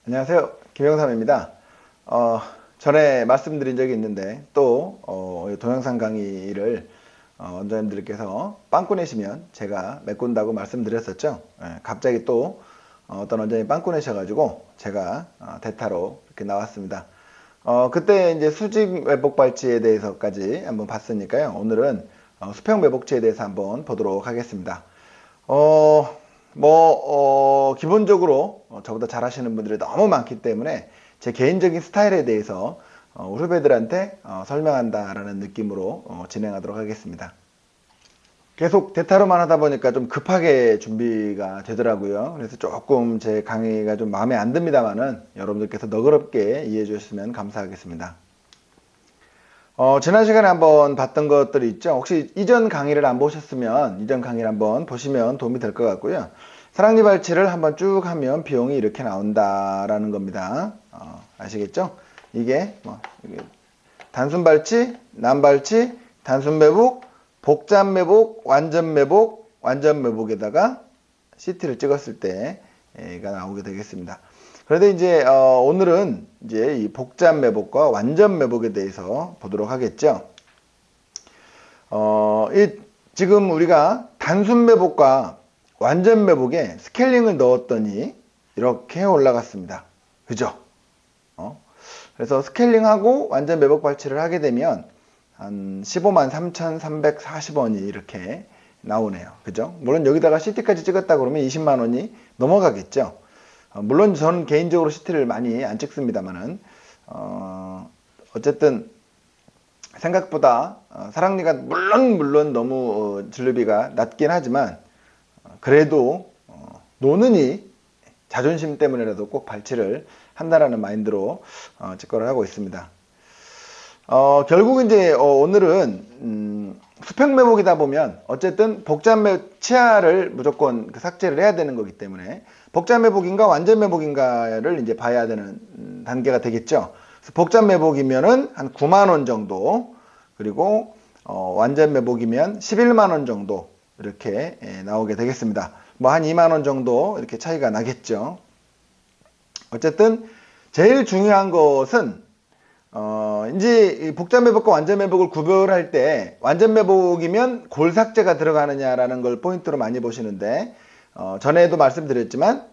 안녕하세요. 김영삼입니다. 전에 말씀드린 적이 있는데 또 동영상 강의를 원장님들께서 빵꾸 내시면 제가 메꾼다고 말씀드렸었죠. 갑자기 또 어떤 원장님이 빵꾸 내셔가지고 제가 대타로 이렇게 나왔습니다. 그때 이제 수직 매복 발치에 대해서까지 한번 봤으니까요. 오늘은 수평 매복치에 대해서 한번 보도록 하겠습니다. 기본적으로 저보다 잘하시는 분들이 너무 많기 때문에 제 개인적인 스타일에 대해서 후배들한테 설명한다라는 느낌으로 진행하도록 하겠습니다. 계속 대타로만 하다 보니까 좀 급하게 준비가 되더라고요. 그래서 조금 제 강의가 좀 마음에 안 듭니다만은 여러분들께서 너그럽게 이해해 주셨으면 감사하겠습니다. 지난 시간에 한번 봤던 것들이 있죠. 혹시 이전 강의를 안 보셨으면 이전 강의를 한번 보시면 도움이 될 것 같고요. 사랑니 발치를 한번 쭉 하면 비용이 이렇게 나온다라는 겁니다. 아시겠죠? 이게 단순 발치, 난 발치, 단순 매복, 복잡 매복, 완전 매복, 완전 매복에다가 CT를 찍었을 때가 나오게 되겠습니다. 그런데 이제 오늘은 이제 이 복잡 매복과 완전 매복에 대해서 보도록 하겠죠. 지금 우리가 단순 매복과 완전 매복에 스케일링을 넣었더니 이렇게 올라갔습니다. 그죠? 그래서 스케일링하고 완전 매복 발치를 하게 되면 한 15만 3,340원이 이렇게 나오네요. 그죠? 물론 여기다가 CT까지 찍었다 그러면 20만 원이 넘어가겠죠. 물론 저는 개인적으로 CT를 많이 안 찍습니다만은 어쨌든 생각보다 사랑니가 물론 너무 진료비가 낮긴 하지만 그래도 노는이 자존심 때문에라도 꼭 발치를 한다라는 마인드로 찍거를 하고 있습니다. 결국 이제 오늘은 수평 매복이다 보면 어쨌든 복잡 매복 치아를 무조건 삭제를 해야 되는 거기 때문에 복잡 매복인가 완전 매복인가를 이제 봐야 되는 단계가 되겠죠. 그래서 복잡 매복이면은 한 9만 원 정도, 그리고 완전 매복이면 11만 원 정도 이렇게 나오게 되겠습니다. 뭐 한 2만 원 정도 이렇게 차이가 나겠죠. 어쨌든 제일 중요한 것은 이제 복잡 매복과 완전 매복을 구별할 때 완전 매복이면 골 삭제가 들어가느냐라는 걸 포인트로 많이 보시는데 전에도 말씀드렸지만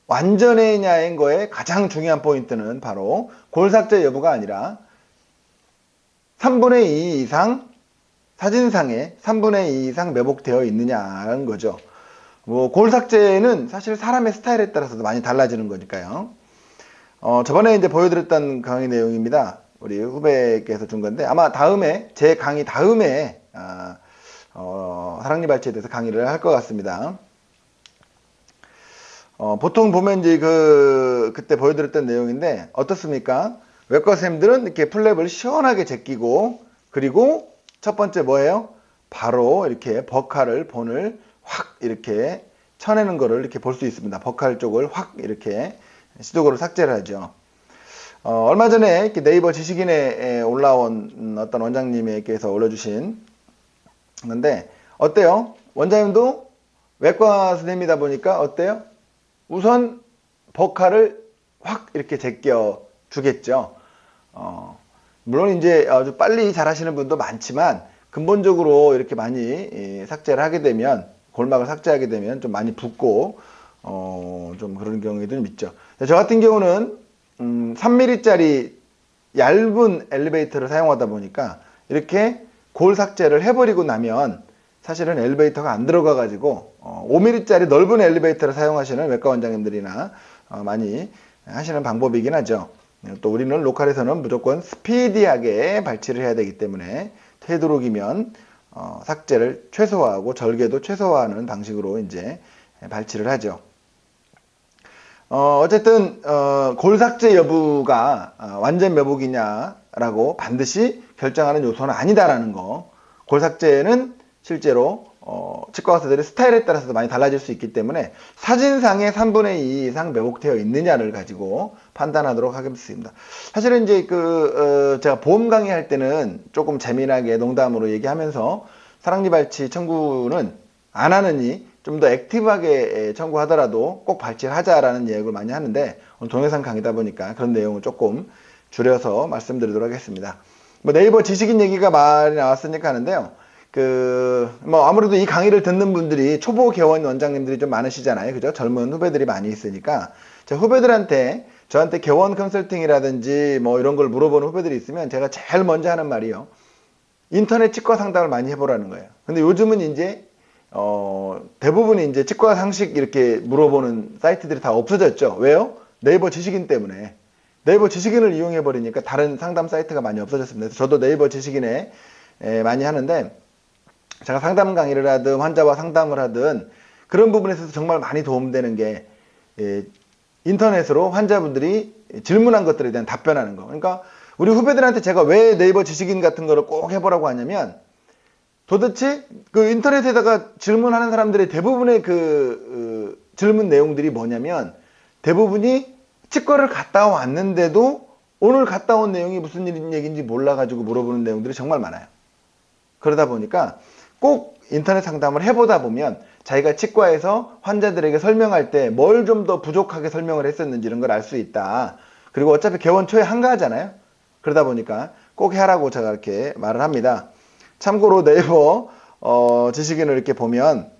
완전해냐인 거에 가장 중요한 포인트는 바로 골 삭제 여부가 아니라 3분의 2 이상 사진상에 3분의 2 이상 매복되어 있느냐는 거죠. 골 삭제는 사실 사람의 스타일에 따라서도 많이 달라지는 거니까요. 저번에 이제 보여드렸던 강의 내용입니다. 우리 후배께서 준 건데 아마 다음에 제 강의 다음에 사랑니 발치에 대해서 강의를 할 것 같습니다. 보통 보면 이제 그때 보여드렸던 내용인데 어떻습니까? 외과 선생님들은 이렇게 플랩을 시원하게 제끼고, 그리고 첫 번째 뭐예요? 바로 이렇게 버칼을 본을 확 이렇게 쳐내는 거를 이렇게 볼 수 있습니다. 버칼 쪽을 확 이렇게 시도적으로 삭제를 하죠. 얼마 전에 이렇게 네이버 지식인에 올라온 어떤 원장님께서 올려주신 건데 어때요? 원장님도 외과 선생님이다 보니까 어때요? 우선 버칼을 확 이렇게 제껴 주겠죠. 물론 이제 아주 빨리 잘하시는 분도 많지만 근본적으로 이렇게 많이 삭제를 하게 되면, 골막을 삭제하게 되면 좀 많이 붓고 좀 그런 경우에도 좀 있죠. 저 같은 경우는 3mm짜리 얇은 엘리베이터를 사용하다 보니까 이렇게 골 삭제를 해버리고 나면 사실은 엘리베이터가 안 들어가 가지고 5mm짜리 넓은 엘리베이터를 사용하시는 외과 원장님들이나 많이 하시는 방법이긴 하죠. 또 우리는 로컬에서는 무조건 스피디하게 발치를 해야 되기 때문에 되도록이면 삭제를 최소화하고 절개도 최소화하는 방식으로 이제 발치를 하죠. 어쨌든 골 삭제 여부가 완전 매복이냐라고 반드시 결정하는 요소는 아니다라는 거. 골 삭제는 실제로 치과 의사들의 스타일에 따라서 많이 달라질 수 있기 때문에 사진상에 3분의 2 이상 매복되어 있느냐를 가지고 판단하도록 하겠습니다. 사실은 이제 제가 보험 강의할 때는 조금 재미나게 농담으로 얘기하면서 사랑니 발치 청구는 안 하느니 좀 더 액티브하게 청구하더라도 꼭 발치를 하자라는 얘기를 많이 하는데, 오늘 동영상 강의다 보니까 그런 내용을 조금 줄여서 말씀드리도록 하겠습니다. 뭐 네이버 지식인 얘기가 많이 나왔으니까 하는데요. 뭐 아무래도 이 강의를 듣는 분들이 초보 개원 원장님들이 좀 많으시잖아요. 그죠? 젊은 후배들이 많이 있으니까. 자, 후배들한테 저한테 개원 컨설팅이라든지 뭐 이런 걸 물어보는 후배들이 있으면 제가 제일 먼저 하는 말이요. 인터넷 치과 상담을 많이 해보라는 거예요. 근데 요즘은 이제 대부분이 이제 치과 상식 이렇게 물어보는 사이트들이 다 없어졌죠. 왜요? 네이버 지식인 때문에. 네이버 지식인을 이용해 버리니까 다른 상담 사이트가 많이 없어졌습니다. 그래서 저도 네이버 지식인에 많이 하는데, 제가 상담 강의를 하든 환자와 상담을 하든 그런 부분에서 정말 많이 도움되는 게 인터넷으로 환자분들이 질문한 것들에 대한 답변하는 거. 그러니까 우리 후배들한테 제가 왜 네이버 지식인 같은 거를 꼭 해보라고 하냐면, 도대체 그 인터넷에다가 질문하는 사람들의 대부분의 질문 내용들이 뭐냐면, 대부분이 치과를 갔다 왔는데도 오늘 갔다 온 내용이 무슨 얘기인지 몰라가지고 물어보는 내용들이 정말 많아요. 그러다 보니까 꼭 인터넷 상담을 해보다 보면 자기가 치과에서 환자들에게 설명할 때 뭘 좀 더 부족하게 설명을 했었는지 이런 걸 알 수 있다. 그리고 어차피 개원 초에 한가하잖아요. 그러다 보니까 꼭 해라고 제가 이렇게 말을 합니다. 참고로 네이버 지식인을 이렇게 보면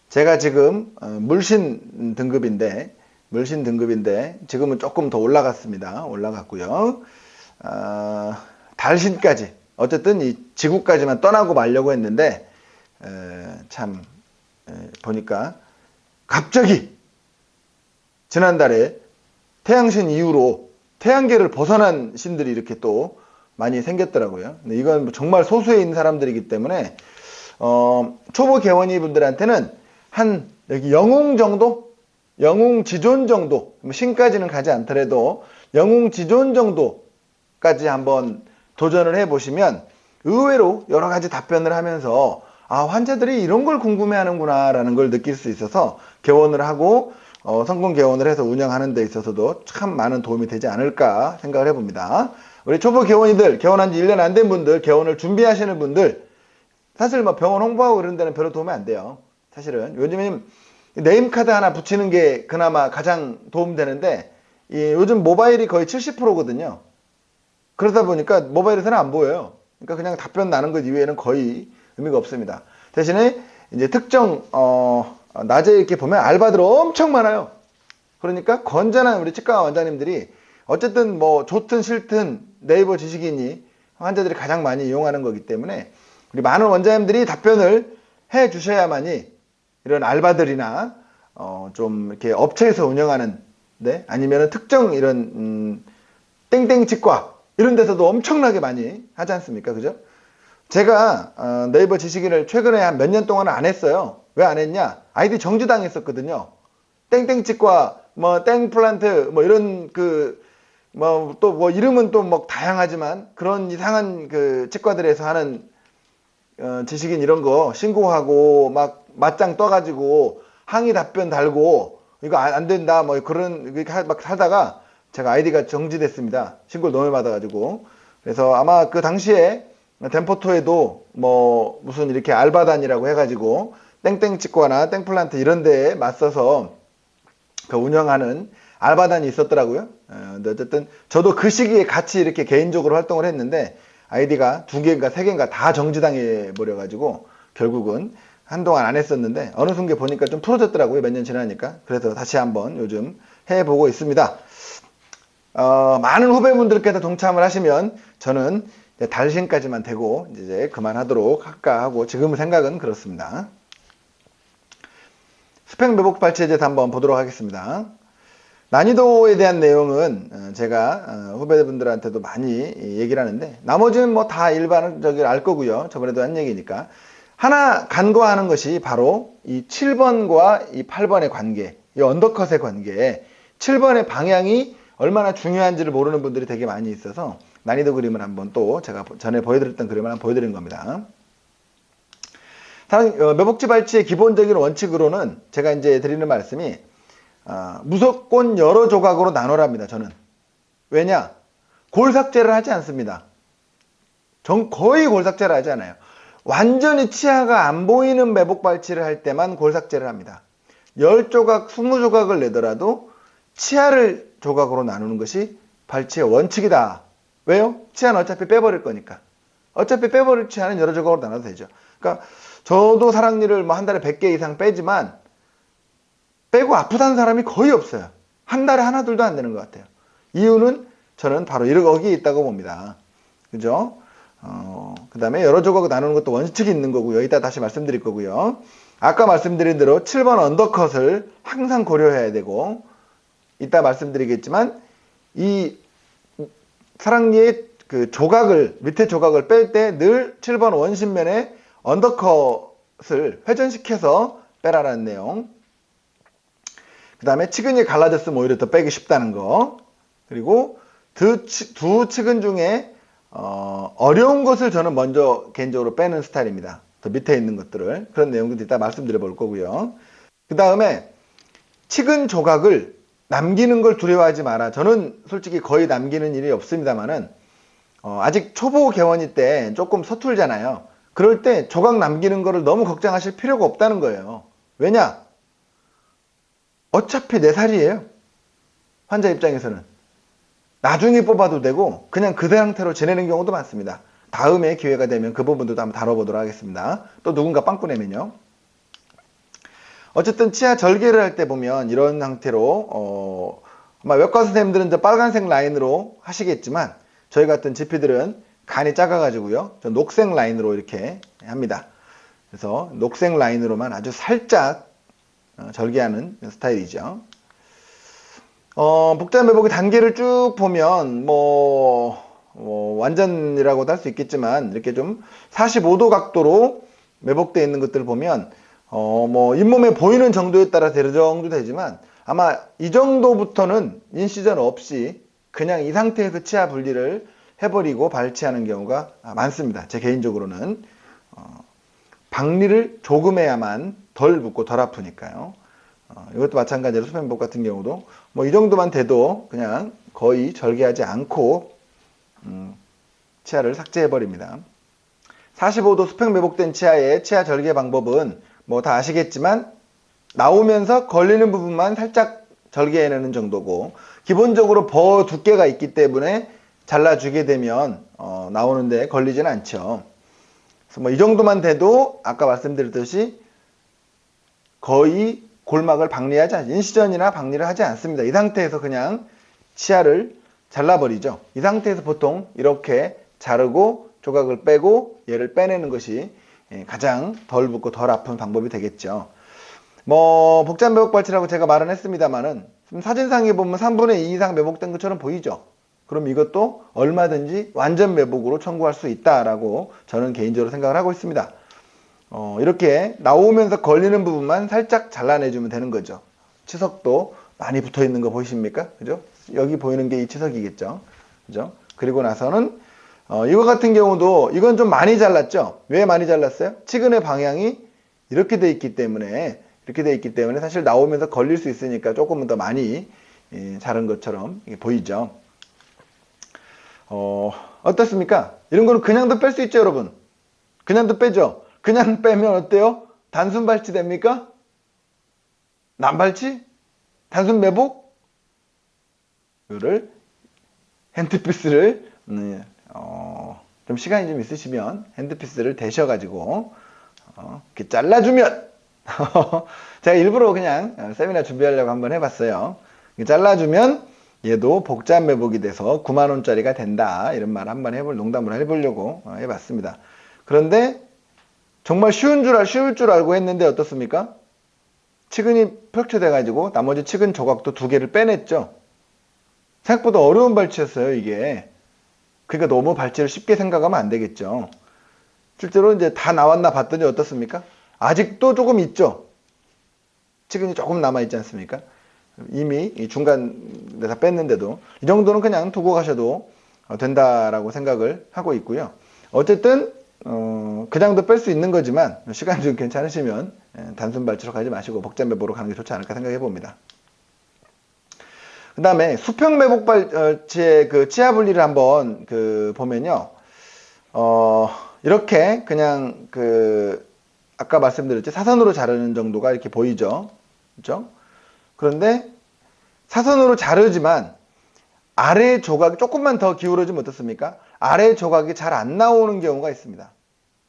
제가 지금 물신 등급인데 지금은 조금 더 올라갔습니다. 올라갔고요. 달신까지 어쨌든 이 지구까지만 떠나고 말려고 했는데 보니까 갑자기 지난달에 태양신 이후로 태양계를 벗어난 신들이 이렇게 또 많이 생겼더라고요. 근데 이건 정말 소수에 있는 사람들이기 때문에 초보 개원이 분들한테는 한 여기 영웅 정도, 영웅 지존 정도, 신까지는 가지 않더라도 영웅 지존 정도까지 한번 도전을 해보시면 의외로 여러 가지 답변을 하면서 환자들이 이런 걸 궁금해하는구나 라는 걸 느낄 수 있어서 개원을 하고 성공 개원을 해서 운영하는 데 있어서도 참 많은 도움이 되지 않을까 생각을 해봅니다. 우리 초보 개원이들, 개원한 지 1년 안 된 분들, 개원을 준비하시는 분들, 사실 뭐 병원 홍보하고 그런 데는 별로 도움이 안 돼요. 사실은 요즘엔 네임카드 하나 붙이는 게 그나마 가장 도움되는데, 요즘 모바일이 거의 70%거든요. 그러다 보니까 모바일에서는 안 보여요. 그러니까 그냥 답변 나는 것 이외에는 거의 의미가 없습니다. 대신에 이제 특정 낮에 이렇게 보면 알바들 엄청 많아요. 그러니까 건전한 우리 치과 원장님들이 어쨌든 뭐 좋든 싫든 네이버 지식인이 환자들이 가장 많이 이용하는 거기 때문에 우리 많은 원장님들이 답변을 해 주셔야만이 이런 알바들이나 좀 이렇게 업체에서 운영하는 아니면 특정 이런 땡땡 치과 이런 데서도 엄청나게 많이 하지 않습니까? 그죠? 제가 네이버 지식인을 최근에 한 몇 년 동안은 안 했어요. 왜 안 했냐? 아이디 정지당했었거든요. 땡땡 치과, 뭐 땡플란트, 뭐 이런 또 뭐 이름은 또 뭐 다양하지만 그런 이상한 치과들에서 하는 지식인 이런 거 신고하고 막 맞짱 떠가지고 항의 답변 달고 이거 안 된다 뭐 그런 막 하다가 제가 아이디가 정지됐습니다. 신고를 너무 받아가지고. 그래서 아마 그 당시에 덴포토에도 뭐 무슨 이렇게 알바단이라고 해가지고 땡땡 치과나 땡플란트 이런 데에 맞서서 운영하는 알바단이 있었더라고요. 근데 어쨌든 저도 그 시기에 같이 이렇게 개인적으로 활동을 했는데 아이디가 2개인가 3개인가 다 정지당해 버려가지고 결국은 한동안 안 했었는데 어느 순간 보니까 좀 풀어졌더라고요. 몇 년 지나니까. 그래서 다시 한번 요즘 해보고 있습니다. 많은 후배분들께서 동참을 하시면 저는 달신까지만 되고 이제 그만하도록 할까 하고 지금 생각은 그렇습니다. 스펙 매복 발치에 대해서 한번 보도록 하겠습니다. 난이도에 대한 내용은 제가 후배분들한테도 많이 얘기를 하는데 나머지는 뭐 다 일반적으로 알 거고요. 저번에도 한 얘기니까 하나 간과하는 것이 바로 이 7번과 이 8번의 관계, 이 언더컷의 관계, 7번의 방향이 얼마나 중요한지를 모르는 분들이 되게 많이 있어서 난이도 그림을 한번 또 제가 전에 보여드렸던 그림을 한번 보여드린 겁니다. 다른 매복지 발치의 기본적인 원칙으로는 제가 이제 드리는 말씀이 무조건 여러 조각으로 나눠랍니다. 저는 왜냐 골 삭제를 하지 않습니다. 거의 골 삭제를 하지 않아요. 완전히 치아가 안 보이는 매복 발치를 할 때만 골삭제를 합니다. 10조각, 20조각을 내더라도 치아를 조각으로 나누는 것이 발치의 원칙이다. 왜요? 치아는 어차피 빼버릴 거니까. 어차피 빼버릴 치아는 여러 조각으로 나눠도 되죠. 그러니까 저도 사랑니를 뭐 한 달에 100개 이상 빼지만 빼고 아프다는 사람이 거의 없어요. 한 달에 하나 둘도 안 되는 것 같아요. 이유는 저는 바로 거기에 있다고 봅니다. 그죠? 그 다음에 여러 조각 나누는 것도 원칙이 있는 거고요. 이따 다시 말씀드릴 거고요. 아까 말씀드린 대로 7번 언더컷을 항상 고려해야 되고, 이따 말씀드리겠지만, 이 사랑니의 그 조각을, 밑에 조각을 뺄 때 늘 7번 원심면에 언더컷을 회전시켜서 빼라라는 내용. 그 다음에 치근이 갈라졌으면 오히려 더 빼기 쉽다는 거. 그리고 두 치근 중에 어려운 것을 저는 먼저 개인적으로 빼는 스타일입니다. 더 밑에 있는 것들을. 그런 내용도 이따 말씀드려 볼 거고요. 그 다음에 치근 조각을 남기는 걸 두려워하지 마라. 저는 솔직히 거의 남기는 일이 없습니다만은 아직 초보 개원이 때 조금 서툴잖아요. 그럴 때 조각 남기는 거를 너무 걱정하실 필요가 없다는 거예요. 왜냐? 어차피 내 살이에요. 환자 입장에서는. 나중에 뽑아도 되고 그냥 그 상태로 지내는 경우도 많습니다. 다음에 기회가 되면 그 부분도 한번 다뤄보도록 하겠습니다. 또 누군가 빵꾸 내면요. 어쨌든 치아 절개를 할 때 보면 이런 상태로 아마 외과 선생님들은 이제 빨간색 라인으로 하시겠지만 저희 같은 GP들은 간이 작아가지고요. 저 녹색 라인으로 이렇게 합니다. 그래서 녹색 라인으로만 아주 살짝 절개하는 스타일이죠. 복잡 매복의 단계를 쭉 보면 완전이라고도 할 수 있겠지만 이렇게 좀 45도 각도로 매복되어 있는 것들을 보면 잇몸에 보이는 정도에 따라 대로 정도 되지만 아마 이 정도부터는 인시전 없이 그냥 이 상태에서 치아 분리를 해버리고 발치하는 경우가 많습니다. 제 개인적으로는 박리를 조금 해야만 덜 붓고 덜 아프니까요. 이것도 마찬가지로 수평매복 같은 경우도 이 정도만 돼도 그냥 거의 절개하지 않고 치아를 삭제해버립니다. 45도 수평매복된 치아의 치아 절개 방법은 다 아시겠지만 나오면서 걸리는 부분만 살짝 절개해내는 정도고 기본적으로 두께가 있기 때문에 잘라주게 되면 나오는데 걸리지는 않죠. 그래서 이 정도만 돼도 아까 말씀드렸듯이 거의 골막을 박리하지 않습니다. 인시전이나 박리를 하지 않습니다. 이 상태에서 그냥 치아를 잘라버리죠. 이 상태에서 보통 이렇게 자르고 조각을 빼고 얘를 빼내는 것이 가장 덜 붓고 덜 아픈 방법이 되겠죠. 복잡 매복 발치라고 제가 말은 했습니다만은 사진상에 보면 3분의 2 이상 매복된 것처럼 보이죠. 그럼 이것도 얼마든지 완전 매복으로 청구할 수 있다라고 저는 개인적으로 생각을 하고 있습니다. 이렇게 나오면서 걸리는 부분만 살짝 잘라내주면 되는 거죠. 치석도 많이 붙어 있는 거 보이십니까? 그죠? 여기 보이는 게 이 치석이겠죠. 그죠? 그리고 나서는 이거 같은 경우도 이건 좀 많이 잘랐죠? 왜 많이 잘랐어요? 치근의 방향이 이렇게 돼 있기 때문에 사실 나오면서 걸릴 수 있으니까 조금은 더 많이 자른 것처럼 보이죠. 어떻습니까? 이런 거는 그냥도 뺄 수 있죠, 여러분. 그냥도 빼죠. 그냥 빼면 어때요? 단순 발치 됩니까? 난발치? 단순 매복? 이거를 핸드피스를 좀 시간이 좀 있으시면 핸드피스를 대셔가지고 이렇게 잘라주면 제가 일부러 그냥 세미나 준비하려고 한번 해봤어요. 잘라주면 얘도 복잡 매복이 돼서 9만원짜리가 된다 이런 말 한번 농담으로 해보려고 해봤습니다. 그런데 정말 쉬울 줄 알고 했는데 어떻습니까? 치근이 펼쳐돼 가지고 나머지 치근 조각도 2개를 빼냈죠. 생각보다 어려운 발치였어요, 이게. 그러니까 너무 발치를 쉽게 생각하면 안 되겠죠. 실제로 이제 다 나왔나 봤더니 어떻습니까? 아직도 조금 있죠. 치근이 조금 남아 있지 않습니까? 이미 중간에 다 뺐는데도 이 정도는 그냥 두고 가셔도 된다라고 생각을 하고 있고요. 어쨌든 그 정도 뺄 수 있는 거지만 시간이 좀 괜찮으시면 단순 발치로 가지 마시고 복잡 매복으로 가는 게 좋지 않을까 생각해 봅니다. 그 다음에 수평 매복 발치의 그 치아 분리를 한번 보면요. 이렇게 그냥 아까 말씀드렸지 사선으로 자르는 정도가 이렇게 보이죠. 그렇죠? 그런데 사선으로 자르지만 아래 조각이 조금만 더 기울어지면 어떻습니까? 아래 조각이 잘 안 나오는 경우가 있습니다.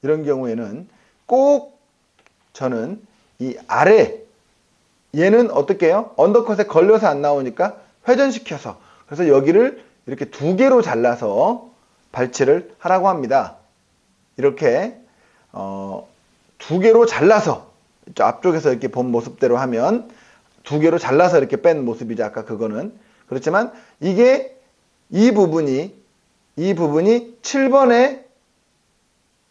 이런 경우에는 꼭 저는 이 아래 얘는 어떻게 해요? 언더컷에 걸려서 안 나오니까 회전시켜서 그래서 여기를 이렇게 두 개로 잘라서 발치를 하라고 합니다. 이렇게 두 개로 잘라서 앞쪽에서 이렇게 본 모습대로 하면 두 개로 잘라서 이렇게 뺀 모습이죠. 아까 그거는. 그렇지만 이게 이 부분이 7번의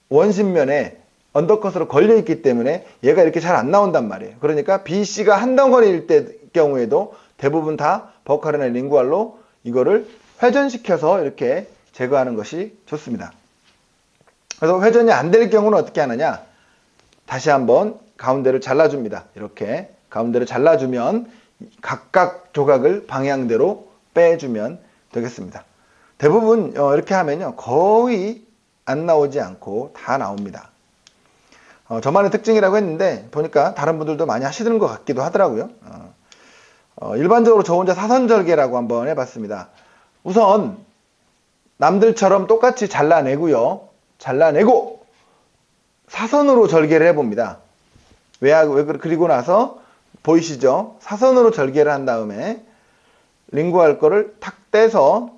원심면에 언더컷으로 걸려있기 때문에 얘가 이렇게 잘 안 나온단 말이에요. 그러니까 BC가 한 덩어리일 때 경우에도 대부분 다 버카르나 링구알로 이거를 회전시켜서 이렇게 제거하는 것이 좋습니다. 그래서 회전이 안 될 경우는 어떻게 하느냐? 다시 한번 가운데를 잘라줍니다. 이렇게 가운데를 잘라주면 각각 조각을 방향대로 빼주면 되겠습니다. 대부분 이렇게 하면요 거의 안 나오지 않고 다 나옵니다. 저만의 특징이라고 했는데 보니까 다른 분들도 많이 하시는 것 같기도 하더라고요. 일반적으로 저 혼자 사선절개라고 한번 해봤습니다. 우선 남들처럼 똑같이 잘라내고요. 잘라내고 사선으로 절개를 해봅니다. 그리고 나서 보이시죠? 사선으로 절개를 한 다음에 링구알 거를 탁 떼서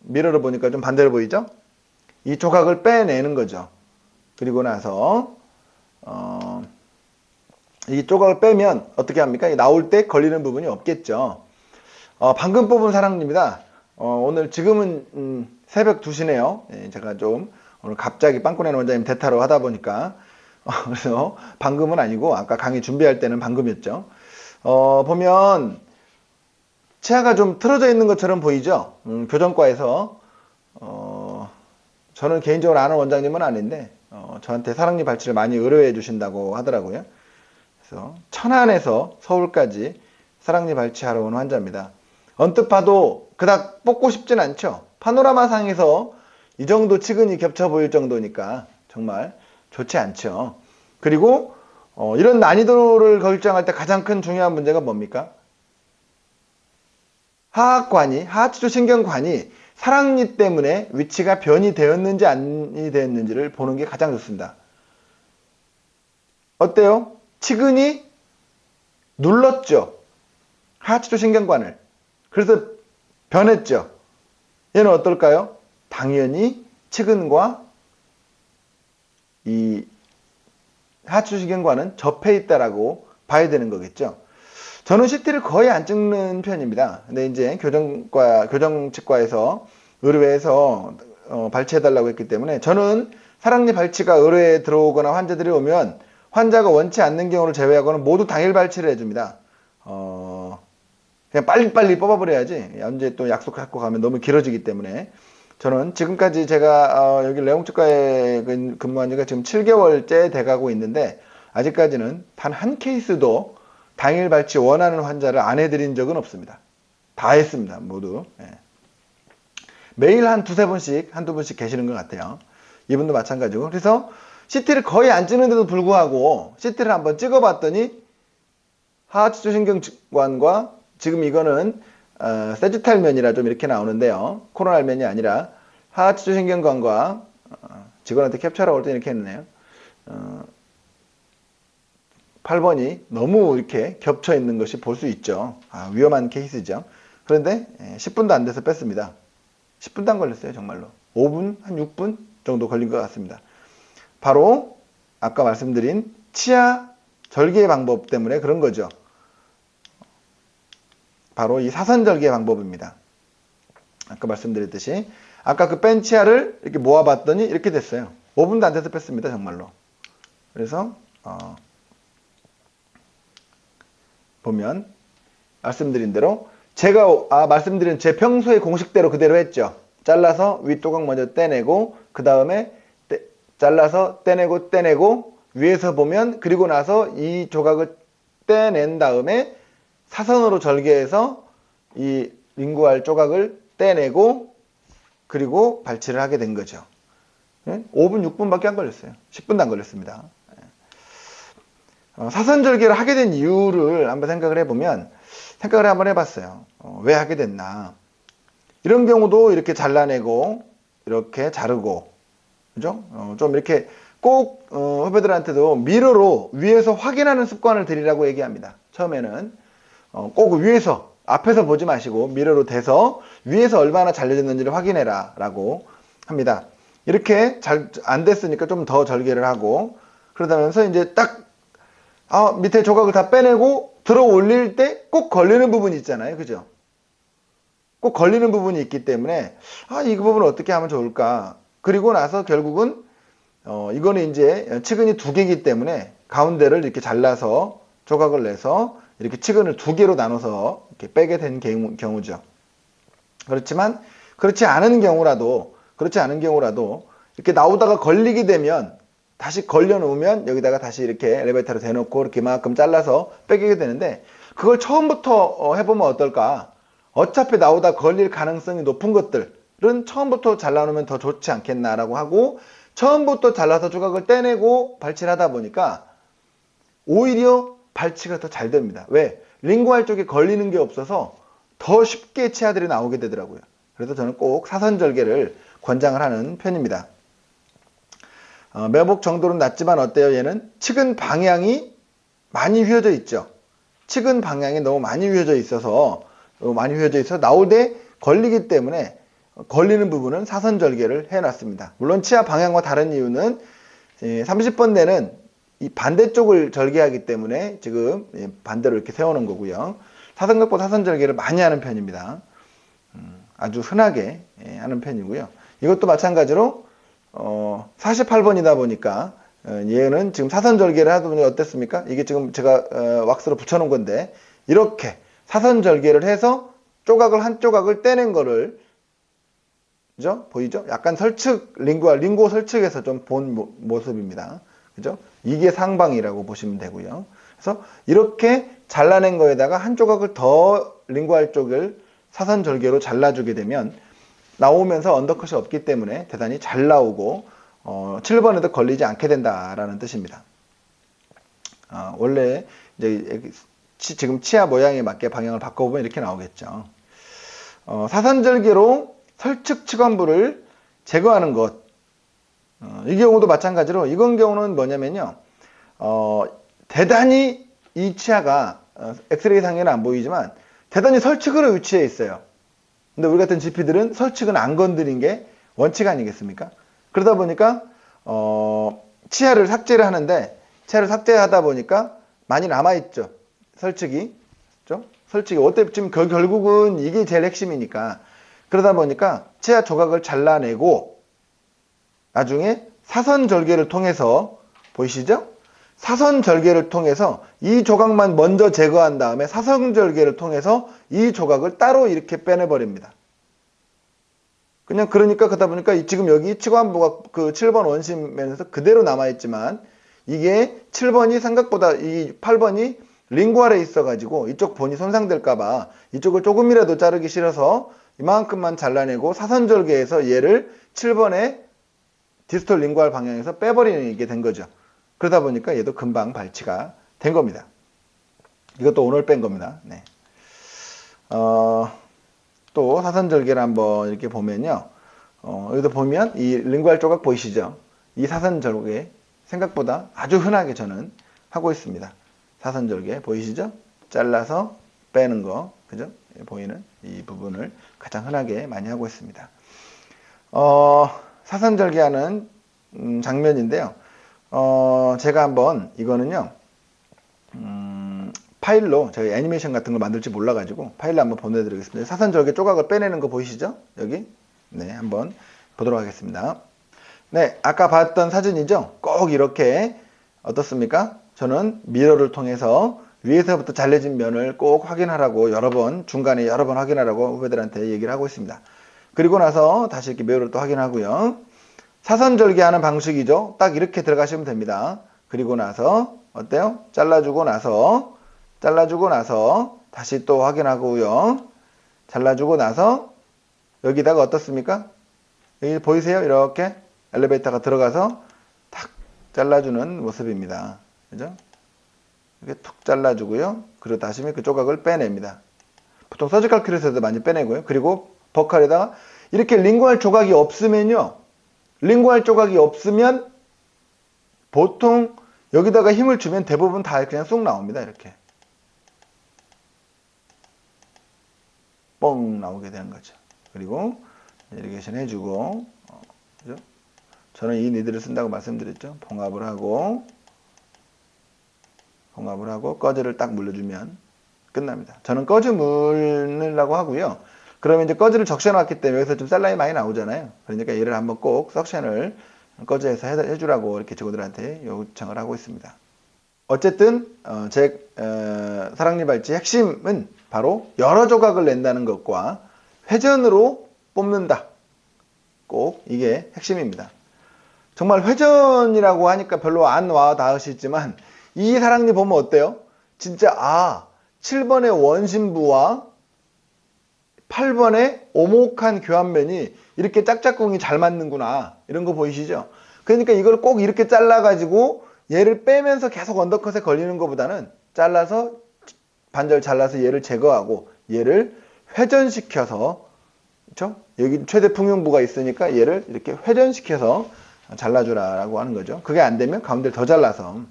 미러를 보니까 좀 반대로 보이죠? 이 조각을 빼내는 거죠. 그리고 나서 이 조각을 빼면 어떻게 합니까? 나올 때 걸리는 부분이 없겠죠. 방금 뽑은 사랑입니다. 오늘 지금은 새벽 2시네요. 예, 제가 좀 오늘 갑자기 빵꾸내는 원장님 대타로 하다 보니까 그래서 방금은 아니고 아까 강의 준비할 때는 방금이었죠. 보면 치아가 좀 틀어져 있는 것처럼 보이죠. 교정과에서 저는 개인적으로 아는 원장님은 아닌데 저한테 사랑니 발치를 많이 의뢰해 주신다고 하더라고요. 그래서 천안에서 서울까지 사랑니 발치하러 온 환자입니다. 언뜻 봐도 그닥 뽑고 싶진 않죠. 파노라마 상에서 이 정도 치근이 겹쳐 보일 정도니까 정말 좋지 않죠. 그리고 이런 난이도를 결정할 때 가장 큰 중요한 문제가 뭡니까? 하하치조신경관이 사랑니 때문에 위치가 변이 되었는지 아니 되었는지를 보는 게 가장 좋습니다. 어때요? 치근이 눌렀죠. 하하치조신경관을. 그래서 변했죠. 얘는 어떨까요? 당연히 치근과 이 하하치조신경관은 접해 있다라고 봐야 되는 거겠죠. 저는 CT를 거의 안 찍는 편입니다. 근데 이제 교정치과에서 의뢰해서 발치해달라고 했기 때문에 저는 사랑니 발치가 의뢰에 들어오거나 환자들이 오면 환자가 원치 않는 경우를 제외하고는 모두 당일 발치를 해줍니다. 그냥 빨리빨리 뽑아버려야지 언제 또 약속하고 가면 너무 길어지기 때문에 저는 지금까지 제가 여기 레옹치과에 근무한 지가 지금 7개월째 돼가고 있는데 아직까지는 단 한 케이스도 당일 발치 원하는 환자를 안 해드린 적은 없습니다. 다 했습니다. 모두. 예. 매일 한 두세 분씩, 한두 분씩 계시는 것 같아요. 이분도 마찬가지고. 그래서 CT를 거의 안 찍는데도 불구하고 CT를 한번 찍어봤더니 하하치조신경관과 지금 이거는 세지탈면이라 좀 이렇게 나오는데요. 코로날면이 아니라 하하치조신경관과 직원한테 캡처하라고 할 때 이렇게 했네요. 8번이 너무 이렇게 겹쳐 있는 것이 볼 수 있죠. 위험한 케이스죠. 그런데 10분도 안 돼서 뺐습니다. 10분도 안 걸렸어요. 정말로. 5분, 한 6분 정도 걸린 것 같습니다. 바로 아까 말씀드린 치아 절개 방법 때문에 그런 거죠. 바로 이 사선 절개 방법입니다. 아까 말씀드렸듯이 아까 그 뺀 치아를 이렇게 모아봤더니 이렇게 됐어요. 5분도 안 돼서 뺐습니다. 정말로. 그래서 보면 말씀드린 대로 제가 말씀드린 제 평소의 공식대로 그대로 했죠. 잘라서 윗조각 먼저 떼내고 그 다음에 잘라서 떼내고 위에서 보면 그리고 나서 이 조각을 떼낸 다음에 사선으로 절개해서 이 링구알 조각을 떼내고 그리고 발치를 하게 된 거죠. 5분, 6분밖에 안 걸렸어요. 10분도 안 걸렸습니다. 사선절개를 하게 된 이유를 한번 생각을 한번 해봤어요. 왜 하게 됐나. 이런 경우도 이렇게 잘라내고, 이렇게 자르고, 그죠? 좀 이렇게 꼭, 후배들한테도 미러로 위에서 확인하는 습관을 들이라고 얘기합니다. 처음에는. 꼭 위에서, 앞에서 보지 마시고, 미러로 대서 위에서 얼마나 잘려졌는지를 확인해라. 라고 합니다. 이렇게 안 됐으니까 좀 더 절개를 하고, 그러다면서 이제 딱, 밑에 조각을 다 빼내고 들어 올릴 때 꼭 걸리는 부분이 있잖아요. 그죠? 꼭 걸리는 부분이 있기 때문에, 이 부분을 어떻게 하면 좋을까? 그리고 나서 결국은, 이거는 이제 치근이 2개이기 때문에 가운데를 이렇게 잘라서 조각을 내서 이렇게 치근을 2개로 나눠서 이렇게 빼게 된 경우죠. 그렇지만, 그렇지 않은 경우라도 이렇게 나오다가 걸리게 되면 다시 걸려놓으면 여기다가 다시 이렇게 엘리베이터로 대놓고 이렇게 만큼 잘라서 빼게 되는데, 그걸 처음부터 해보면 어떨까? 어차피 나오다 걸릴 가능성이 높은 것들은 처음부터 잘라놓으면 더 좋지 않겠나라고 하고, 처음부터 잘라서 조각을 떼내고 발치를 하다 보니까 오히려 발치가 더 잘 됩니다. 왜? 링구알 쪽에 걸리는 게 없어서 더 쉽게 치아들이 나오게 되더라고요. 그래서 저는 꼭 사선절개를 권장을 하는 편입니다. 매복 정도는 낮지만 어때요? 얘는 치근 방향이 많이 휘어져 있죠. 치근 방향이 너무 많이 휘어져 있어서 나올 때 걸리기 때문에 걸리는 부분은 사선절개를 해놨습니다. 물론 치아 방향과 다른 이유는 30번대는 이 반대쪽을 절개하기 때문에 지금 반대로 이렇게 세우는 거고요. 사선각보 사선절개를 많이 하는 편입니다. 아주 흔하게 하는 편이고요. 이것도 마찬가지로 48번이다 보니까 얘는 지금 사선절개를 하다 보니 어땠습니까? 이게 지금 제가 왁스로 붙여놓은 건데, 이렇게 사선절개를 해서 한 조각을 떼낸 거를, 그죠? 보이죠? 약간 링고 설측에서 좀 본 모습입니다. 그죠? 이게 상방이라고 보시면 되고요. 그래서 이렇게 잘라낸 거에다가 한 조각을 더 링구알 쪽을 사선절개로 잘라주게 되면 나오면서 언더컷이 없기 때문에 대단히 잘 나오고 7번에도 걸리지 않게 된다라는 뜻입니다. 원래 이제 지금 치아 모양에 맞게 방향을 바꿔보면 이렇게 나오겠죠. 사선절개로 설측 치관부를 제거하는 것. 이 경우도 마찬가지로 이건 경우는 뭐냐면요. 대단히 이 치아가 엑스레이 상에는 안 보이지만 대단히 설측으로 위치해 있어요. 근데 우리 같은 GP들은 설측은 안 건드린 게 원칙 아니겠습니까? 그러다 보니까 치아를 삭제를 하는데, 치아를 삭제하다 보니까 많이 남아있죠. 설측이. 그렇죠? 설측이 지금 결국은 이게 제일 핵심이니까. 그러다 보니까 치아 조각을 잘라내고 나중에 사선절개를 통해서, 보이시죠? 사선절개를 통해서 이 조각만 먼저 제거한 다음에 사선절개를 통해서 이 조각을 따로 이렇게 빼내버립니다. 그러니까 그러다 보니까 지금 여기 치관부가 그 7번 원심면에서 그대로 남아있지만, 이게 7번이 생각보다 이 8번이 링구알에 있어가지고 이쪽 본이 손상될까봐 이쪽을 조금이라도 자르기 싫어서 이만큼만 잘라내고 사선절개해서 얘를 7번의 디스톨 링구알 방향에서 빼버리게 된 거죠. 그러다 보니까 얘도 금방 발치가 된 겁니다. 이것도 오늘 뺀 겁니다. 네. 또 사선절개를 한번 이렇게 보면요. 여기도 보면 이 링구알 조각 보이시죠? 이 사선절개 생각보다 아주 흔하게 저는 하고 있습니다. 사선절개 보이시죠? 잘라서 빼는 거, 그죠? 보이는 이 부분을 가장 흔하게 많이 하고 있습니다. 사선절개하는 장면인데요. 제가 한번 이거는요, 파일로 저희 애니메이션 같은 걸 만들지 몰라가지고 파일로 한번 보내드리겠습니다. 사선절개 조각을 빼내는 거 보이시죠? 여기. 네, 한번 보도록 하겠습니다. 네, 아까 봤던 사진이죠? 꼭 이렇게 어떻습니까? 저는 미러를 통해서 위에서부터 잘려진 면을 꼭 확인하라고 중간에 여러 번 확인하라고 후배들한테 얘기를 하고 있습니다. 그리고 나서 다시 이렇게 미러를 또 확인하고요. 사선절개하는 방식이죠. 딱 이렇게 들어가시면 됩니다. 그리고 나서 어때요? 잘라주고 나서 다시 또 확인하고요. 잘라주고 나서 여기다가 어떻습니까? 여기 보이세요? 이렇게 엘리베이터가 들어가서 탁 잘라주는 모습입니다. 그죠? 이렇게 툭 잘라주고요. 그리고 다시 그 조각을 빼냅니다. 보통 서지컬 큐렛에도 많이 빼내고요. 그리고 버칼에다가 이렇게 링구알 조각이 없으면요. 링구알 조각이 없으면 보통 여기다가 힘을 주면 대부분 다 그냥 쑥 나옵니다. 이렇게. 뻥 나오게 되는 거죠. 그리고 이리게이션 해주고, 그죠? 저는 이 니들을 쓴다고 말씀드렸죠. 봉합을 하고 꺼즈를 딱 물려주면 끝납니다. 저는 꺼즈 물으려고 하고요. 그러면 이제 꺼즈를 적셔놨기 때문에 여기서 좀 쌀라이 많이 나오잖아요. 그러니까 얘를 한번 꼭 석션을 꺼즈에서 해주라고 이렇게 친구들한테 요청을 하고 있습니다. 어쨌든 제 사랑니 발찌 핵심은 바로 여러 조각을 낸다는 것과 회전으로 뽑는다. 꼭 이게 핵심입니다. 정말 회전이라고 하니까 별로 안 와 닿으시지만 이 사랑니 보면 어때요? 진짜 7번의 원심부와 8번의 오목한 교환면이 이렇게 짝짝꿍이 잘 맞는구나. 이런 거 보이시죠? 그러니까 이걸 꼭 이렇게 잘라가지고 얘를 빼면서 계속 언더컷에 걸리는 것보다는 잘라서 반절 잘라서 얘를 제거하고 얘를 회전시켜서, 그렇죠? 여기 최대 풍용부가 있으니까 얘를 이렇게 회전시켜서 잘라주라고 하는 거죠. 그게 안 되면 가운데를 더 잘라서.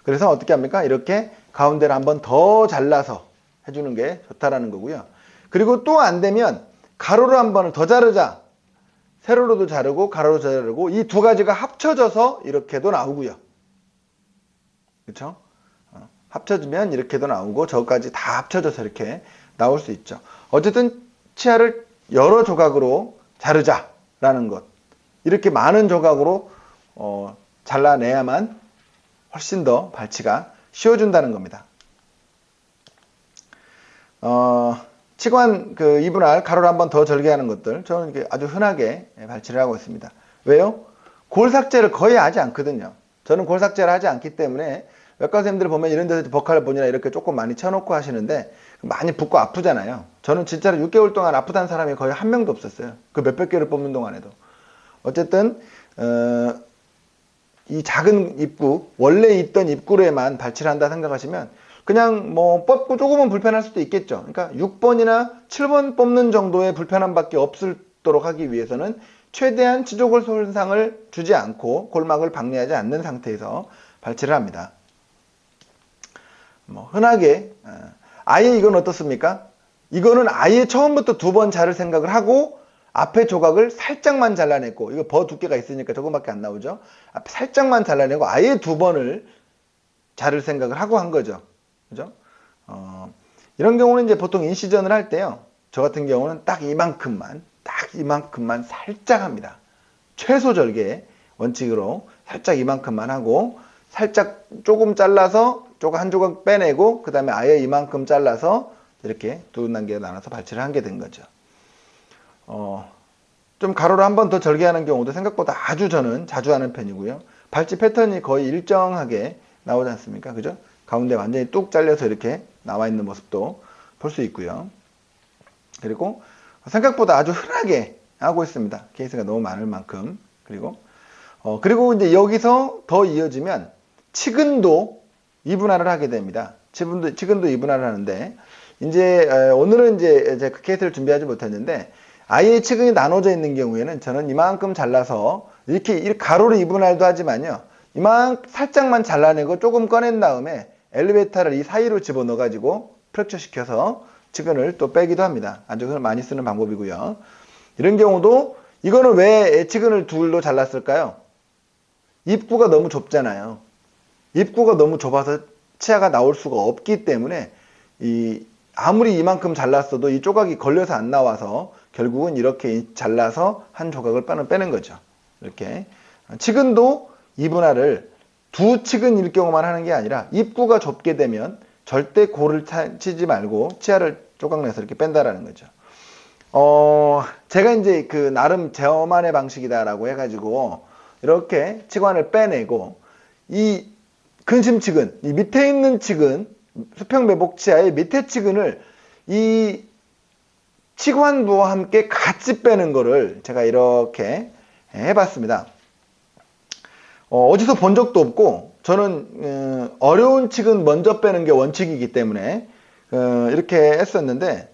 그래서 어떻게 합니까? 이렇게 가운데를 한번 더 잘라서 해주는 게 좋다라는 거고요. 그리고 또 안 되면 가로로 한 번을 더 자르자. 세로로도 자르고 가로로 자르고 이 두 가지가 합쳐져서 이렇게도 나오고요. 그렇죠? 합쳐지면 이렇게도 나오고 저까지 다 합쳐져서 이렇게 나올 수 있죠. 어쨌든 치아를 여러 조각으로 자르자라는 것. 이렇게 많은 조각으로 잘라내야만 훨씬 더 발치가 쉬워진다는 겁니다. 치관 그 2분할 가로로 한 번 더 절개하는 것들 저는 이렇게 아주 흔하게 발치를 하고 있습니다. 왜요? 골 삭제를 거의 하지 않거든요. 저는 골 삭제를 하지 않기 때문에 외과 선생님들 보면 이런 데서 버칼 본이나 이렇게 조금 많이 쳐놓고 하시는데 많이 붓고 아프잖아요. 저는 진짜로 6개월 동안 아프다는 사람이 거의 한 명도 없었어요. 그 몇백 개를 뽑는 동안에도. 어쨌든 이 작은 입구, 원래 있던 입구로에만 발치를 한다 생각하시면 그냥 뭐 뽑고 조금은 불편할 수도 있겠죠. 그러니까 6번이나 7번 뽑는 정도의 불편함밖에 없도록 하기 위해서는 최대한 치조골 손상을 주지 않고 골막을 박리하지 않는 상태에서 발치를 합니다. 뭐 흔하게 아예 이건 어떻습니까? 이거는 아예 처음부터 2번 자를 생각을 하고 앞에 조각을 살짝만 잘라냈고, 이거 버 두께가 있으니까 조금밖에 안 나오죠. 앞에 살짝만 잘라내고 아예 2번을 자를 생각을 하고 한 거죠. 그죠? 이런 경우는 이제 보통 인시전을 할 때요. 저 같은 경우는 딱 이만큼만 살짝 합니다. 최소 절개 원칙으로 살짝 이만큼만 하고 살짝 조금 잘라서 한 조각 빼내고 그 다음에 아예 이만큼 잘라서 이렇게 두 단계에 나눠서 발치를 한 게 된 거죠. 좀 가로로 한 번 더 절개하는 경우도 생각보다 아주 저는 자주 하는 편이고요. 발치 패턴이 거의 일정하게 나오지 않습니까? 그죠? 가운데 완전히 뚝 잘려서 이렇게 나와 있는 모습도 볼 수 있고요. 그리고 생각보다 아주 흔하게 하고 있습니다. 케이스가 너무 많을 만큼. 그리고 이제 여기서 더 이어지면 치근도 이분할을 하게 됩니다. 치근도 이분할을 하는데 이제 오늘은 이제 제가 그 케이스를 준비하지 못했는데 아예 치근이 나눠져 있는 경우에는 저는 이만큼 잘라서 이렇게 가로로 이분할도 하지만요. 살짝만 잘라내고 조금 꺼낸 다음에 엘리베이터를 이 사이로 집어넣어 가지고 프랙처 시켜서 치근을 또 빼기도 합니다. 아주 많이 쓰는 방법이고요. 이런 경우도 이거는 왜 치근을 둘로 잘랐을까요? 입구가 너무 좁잖아요. 입구가 너무 좁아서 치아가 나올 수가 없기 때문에 아무리 이만큼 잘랐어도 이 조각이 걸려서 안 나와서 결국은 이렇게 잘라서 한 조각을 빼는 거죠. 이렇게 치근도 이분할을 두 치근일 경우만 하는 게 아니라 입구가 좁게 되면 절대 골을 치지 말고 치아를 조각내서 이렇게 뺀다라는 거죠. 제가 이제 그 나름 저만의 방식이다라고 해가지고 이렇게 치관을 빼내고 이 근심치근, 이 밑에 있는 치근, 수평매복 치아의 밑에 치근을 이 치관부와 함께 같이 빼는 거를 제가 이렇게 해봤습니다. 어디서 본 적도 없고 저는 어려운 칙은 먼저 빼는 게 원칙이기 때문에 이렇게 했었는데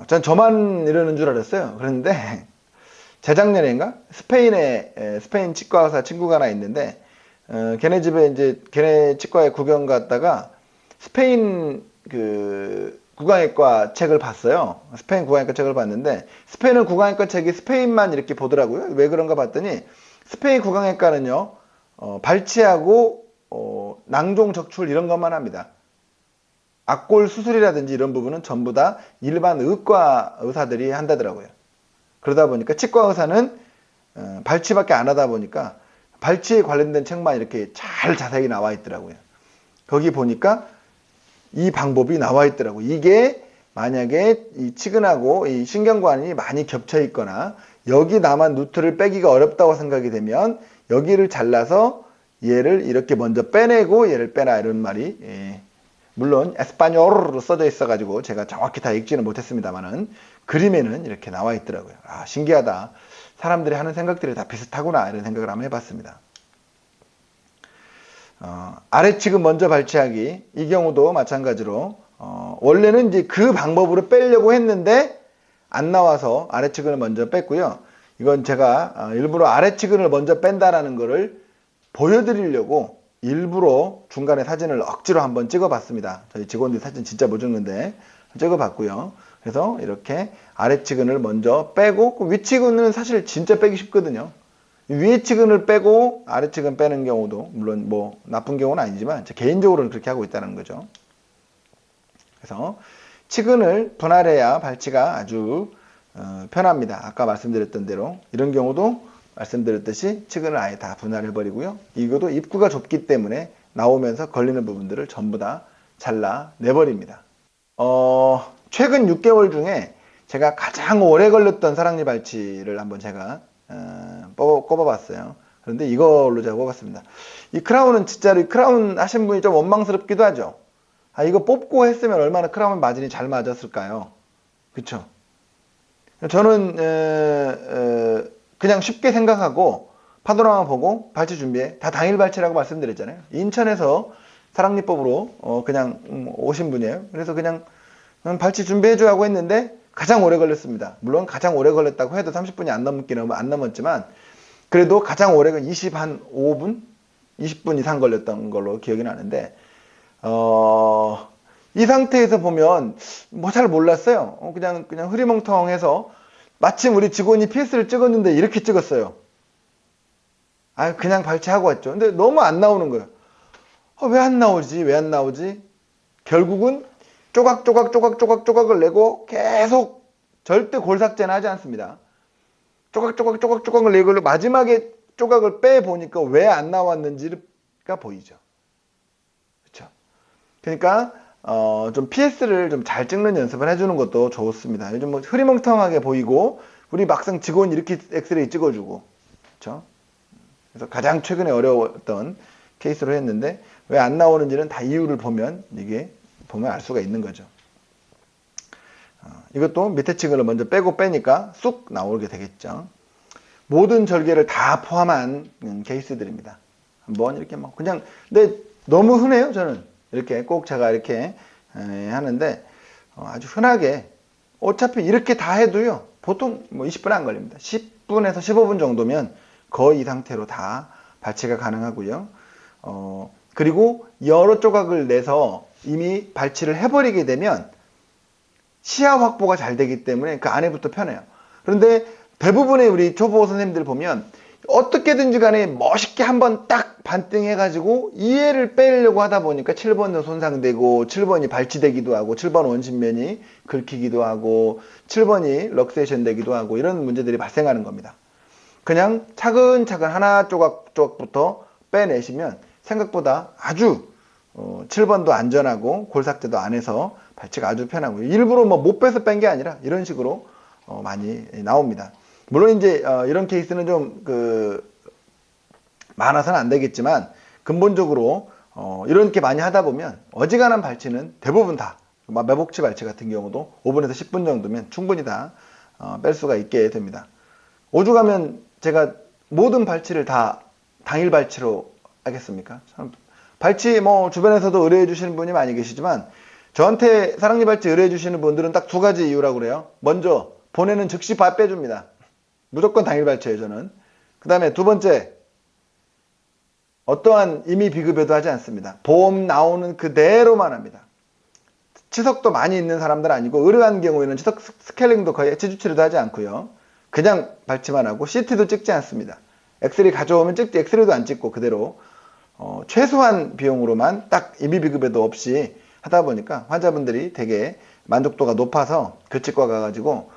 전 저만 이러는 줄 알았어요. 그런데 재작년인가 스페인 치과 의사 친구가 하나 있는데 걔네 집에 이제 걔네 치과에 구경 갔다가 스페인 그 구강외과 책을 봤어요. 스페인 구강외과 책을 봤는데 스페인은 구강외과 책이 스페인만 이렇게 보더라고요. 왜 그런가 봤더니 스페인 구강외과는요 발치하고 낭종 적출 이런 것만 합니다. 악골 수술이라든지 이런 부분은 전부 다 일반 의과 의사들이 한다더라고요. 그러다 보니까 치과 의사는 발치밖에 안 하다 보니까 발치에 관련된 책만 이렇게 잘 자세히 나와 있더라고요. 거기 보니까 이 방법이 나와 있더라고요. 이게 만약에 이 치근하고 이 신경관이 많이 겹쳐 있거나 여기 나만 누트를 빼기가 어렵다고 생각이 되면 여기를 잘라서 얘를 이렇게 먼저 빼내고 얘를 빼라 이런 말이 물론 에스파뇰어로 써져 있어 가지고 제가 정확히 다 읽지는 못했습니다만은 그림에는 이렇게 나와 있더라고요. 신기하다. 사람들이 하는 생각들이 다 비슷하구나 이런 생각을 한번 해봤습니다. 아래측은 먼저 발치하기 이 경우도 마찬가지로 원래는 이제 그 방법으로 빼려고 했는데 안 나와서 아래측을 먼저 뺐고요. 이건 제가 일부러 아래측을 먼저 뺀다라는 거를 보여드리려고 일부러 중간에 사진을 억지로 한번 찍어봤습니다. 저희 직원들이 사진 진짜 못 찍는데 찍어봤고요. 그래서 이렇게 아래측근을 먼저 빼고 위측근은 사실 진짜 빼기 쉽거든요. 위에 측근을 빼고 아래 측근 빼는 경우도 물론 뭐 나쁜 경우는 아니지만 개인적으로는 그렇게 하고 있다는 거죠. 그래서 측근을 분할해야 발치가 아주 편합니다. 아까 말씀드렸던 대로 이런 경우도 말씀드렸듯이 측근을 아예 다 분할해 버리고요. 이것도 입구가 좁기 때문에 나오면서 걸리는 부분들을 전부 다 잘라 내버립니다. 최근 6개월 중에 제가 가장 오래 걸렸던 사랑니 발치를 한번 제가 꼽아봤어요. 그런데 이걸로 제가 뽑았습니다. 이 크라운은 진짜로 이 크라운 하신 분이 좀 원망스럽기도 하죠. 이거 뽑고 했으면 얼마나 크라운 마진이 잘 맞았을까요? 그쵸? 저는 그냥 쉽게 생각하고 파노라마 보고 발치 준비해. 다 당일 발치라고 말씀드렸잖아요. 인천에서 사랑니법으로 그냥 오신 분이에요. 그래서 그냥 발치 준비해줘 하고 했는데 가장 오래 걸렸습니다. 물론 가장 오래 걸렸다고 해도 30분이 안 넘었지만 그래도 가장 오래가 5분? 20분 이상 걸렸던 걸로 기억이 나는데 이 상태에서 보면 뭐 잘 몰랐어요. 그냥 흐리멍텅해서 마침 우리 직원이 PS를 찍었는데 이렇게 찍었어요. 그냥 발치하고 왔죠. 근데 너무 안 나오는 거예요. 왜 안 나오지? 왜 안 나오지? 결국은 조각을 내고 계속 절대 골삭제는 하지 않습니다. 조각을 내고 마지막에 조각을 빼보니까 왜 안 나왔는지가 보이죠. 그렇죠? 그러니까 좀 PS를 좀 잘 찍는 연습을 해주는 것도 좋습니다. 요즘 뭐 흐리멍텅하게 보이고 우리 막상 직원이 이렇게 엑스레이 찍어주고 그렇죠? 그래서 가장 최근에 어려웠던 케이스로 했는데 왜 안 나오는지는 다 이유를 보면 알 수가 있는 거죠. 이것도 밑에 층을 먼저 빼니까 쑥 나오게 되겠죠. 모든 절개를 다 포함한 케이스들입니다. 한번 이렇게 그냥 근데 너무 흔해요. 저는 이렇게 꼭 제가 이렇게 하는데 아주 흔하게 어차피 이렇게 다 해도요. 보통 뭐 20분 안 걸립니다. 10분에서 15분 정도면 거의 이 상태로 다 발치가 가능하고요. 그리고 여러 조각을 내서 이미 발치를 해버리게 되면 시야 확보가 잘 되기 때문에 그 안에부터 편해요. 그런데 대부분의 우리 초보 선생님들 보면 어떻게든지 간에 멋있게 한번 딱 반띵해가지고 이해를 빼려고 하다 보니까 7번은 손상되고 7번이 발치되기도 하고 7번 원심면이 긁히기도 하고 7번이 럭세이션 되기도 하고 이런 문제들이 발생하는 겁니다. 그냥 차근차근 하나 조각부터 빼내시면 생각보다 아주 7번도 안전하고 골삭제도 안 해서 발치가 아주 편하고 일부러 뭐 못 빼서 뺀 게 아니라 이런 식으로 많이 나옵니다. 물론 이제 이런 케이스는 좀 많아서는 안 되겠지만 근본적으로 이렇게 많이 하다 보면 어지간한 발치는 대부분 다 매복치 발치 같은 경우도 5분에서 10분 정도면 충분히 다 뺄 수가 있게 됩니다. 오죽하면 제가 모든 발치를 다 당일 발치로 하겠습니까? 발치 뭐 주변에서도 의뢰해 주시는 분이 많이 계시지만 저한테 사랑니 발치 의뢰해 주시는 분들은 딱 두 가지 이유라고 그래요. 먼저 보내는 즉시 빼줍니다. 무조건 당일 발치예요, 저는. 그 다음에 두 번째, 어떠한 임의 비급여도 하지 않습니다. 보험 나오는 그대로만 합니다. 치석도 많이 있는 사람들 아니고 의뢰한 경우에는 치석 스케일링도 거의 엣지 치료도 하지 않고요. 그냥 발치만 하고 CT도 찍지 않습니다. 엑스레이 가져오면 찍지 엑스레이도 안 찍고 그대로 최소한 비용으로만 딱 임의 비급여도 없이 하다 보니까 환자분들이 되게 만족도가 높아서 교치과 가가지고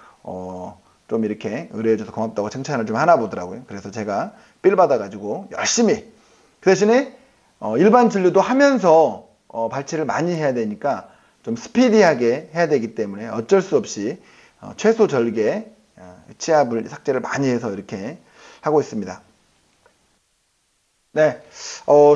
좀 이렇게 의뢰해줘서 고맙다고 칭찬을 좀 하나 보더라고요. 그래서 제가 빌 받아가지고 열심히 그 대신에 일반 진료도 하면서 발치를 많이 해야 되니까 좀 스피디하게 해야 되기 때문에 어쩔 수 없이 최소 절개 치압을 삭제를 많이 해서 이렇게 하고 있습니다. 네,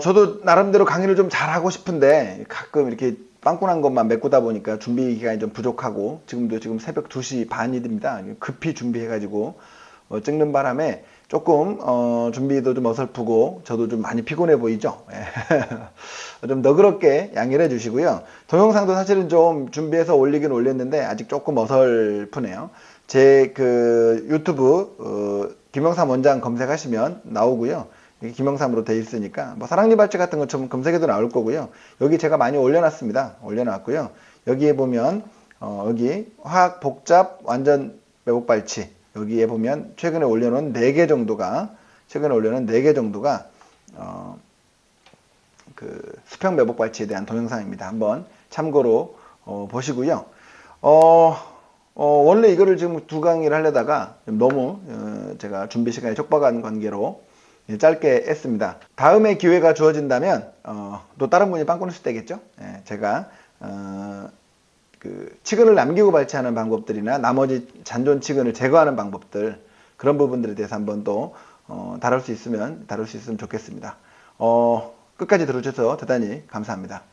저도 나름대로 강의를 좀 잘하고 싶은데 가끔 이렇게 빵꾸난 것만 메꾸다 보니까 준비 기간이 좀 부족하고 지금 새벽 2시 반이 됩니다. 급히 준비해가지고 찍는 바람에 조금 준비도 좀 어설프고 저도 좀 많이 피곤해 보이죠. 좀 너그럽게 양해를 해주시고요. 동영상도 사실은 좀 준비해서 올리긴 올렸는데 아직 조금 어설프네요. 제 그 유튜브 김영삼 원장 검색하시면 나오고요. 이게 김영삼으로 돼 있으니까 뭐 사랑니 발치 같은 것처럼 검색해도 나올 거고요. 여기 제가 많이 올려놨습니다. 올려놨고요. 여기에 보면 여기 화학 복잡 완전 매복 발치 여기에 보면 최근에 올려놓은 4개 정도가 그 수평 매복 발치에 대한 동영상입니다. 한번 참고로 보시고요. 원래 이거를 지금 2강의를 하려다가 너무 제가 준비 시간이 촉박한 관계로 짧게 했습니다. 다음에 기회가 주어진다면 또 다른 분이 빵꾸를 쓸 때겠죠. 제가 그 치근을 남기고 발치하는 방법들이나 나머지 잔존 치근을 제거하는 방법들 그런 부분들에 대해서 한번 또 다룰 수 있으면 좋겠습니다. 끝까지 들어주셔서 대단히 감사합니다.